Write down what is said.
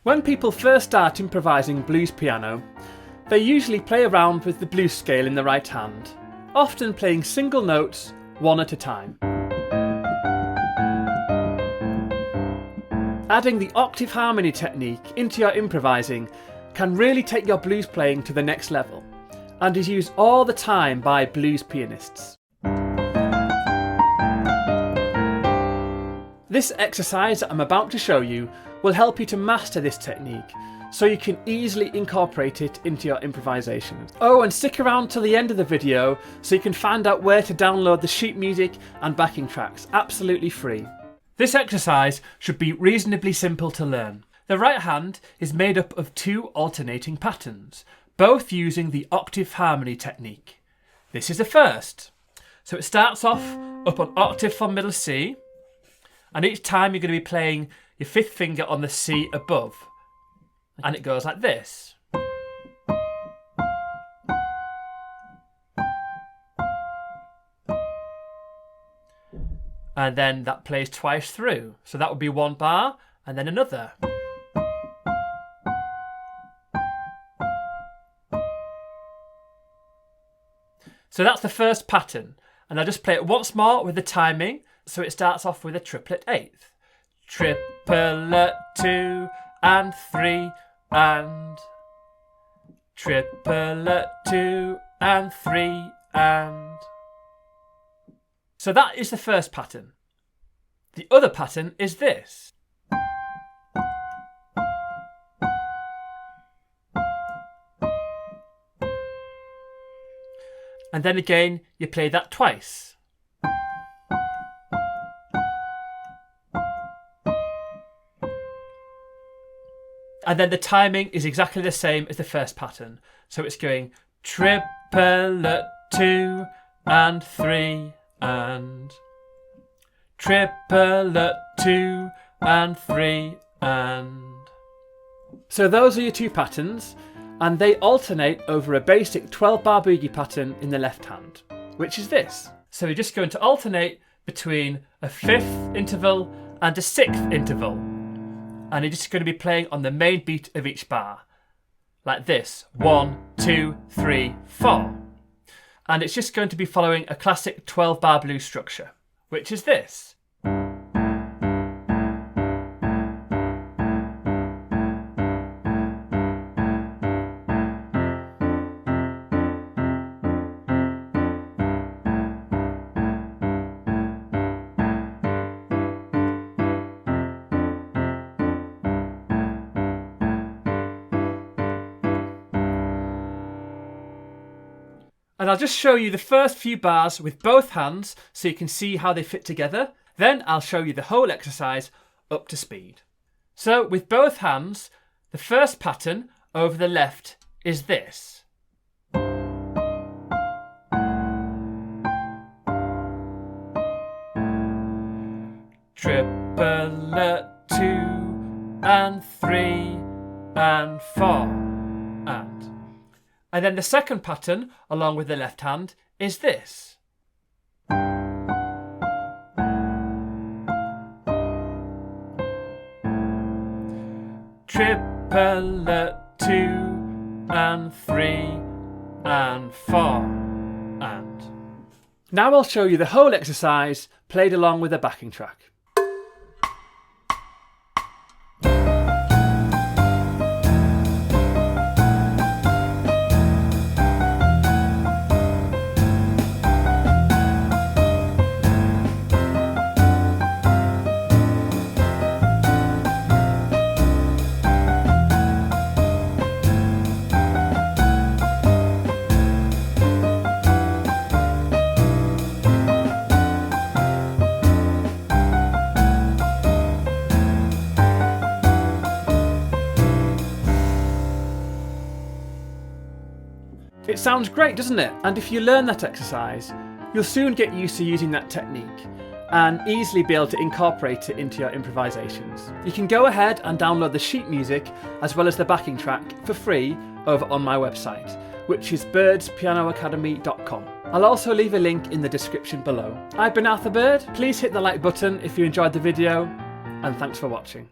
When people first start improvising blues piano, they usually play around with the blues scale in the right hand, often playing single notes one at a time. Adding the octave harmony technique into your improvising can really take your blues playing to the next level, and is used all the time by blues pianists. This exercise that I'm about to show you will help you to master this technique, so you can easily incorporate it into your improvisations. Oh, and stick around till the end of the video so you can find out where to download the sheet music and backing tracks, absolutely free. This exercise should be reasonably simple to learn. The right hand is made up of two alternating patterns, both using the octave harmony technique. This is the first. So it starts off up on octave from middle C, and each time you're going to be playing your fifth finger on the C above. And it goes like this. And then that plays twice through. So that would be one bar and then another. So that's the first pattern. And I'll just play it once more with the timing. So it starts off with a triplet eighth. Triplet 2 and 3 and triplet 2 and 3 and. So that is the first pattern. The other pattern is this. And then again you play that twice. And then the timing is exactly the same as the first pattern. So it's going triplet 2 and 3 and triplet 2 and 3 and. So those are your two patterns, and they alternate over a basic 12-bar boogie pattern in the left hand, which is this. So you're just going to alternate between a fifth interval and a sixth interval. And you're just going to be playing on the main beat of each bar. Like this. 1, 2, 3, 4. And it's just going to be following a classic 12-bar blues structure, which is this. And I'll just show you the first few bars with both hands so you can see how they fit together. Then I'll show you the whole exercise up to speed. So with both hands, the first pattern over the left is this. Triplet 2 and 3 and 4 and. And then the second pattern, along with the left hand, is this. Triplet 2 and 3 and 4 and. Now I'll show you the whole exercise played along with a backing track. It sounds great, doesn't it? And if you learn that exercise, you'll soon get used to using that technique and easily be able to incorporate it into your improvisations. You can go ahead and download the sheet music as well as the backing track for free over on my website, which is birdspianoacademy.com. I'll also leave a link in the description below. I've been Arthur Bird. Please hit the like button if you enjoyed the video, and thanks for watching.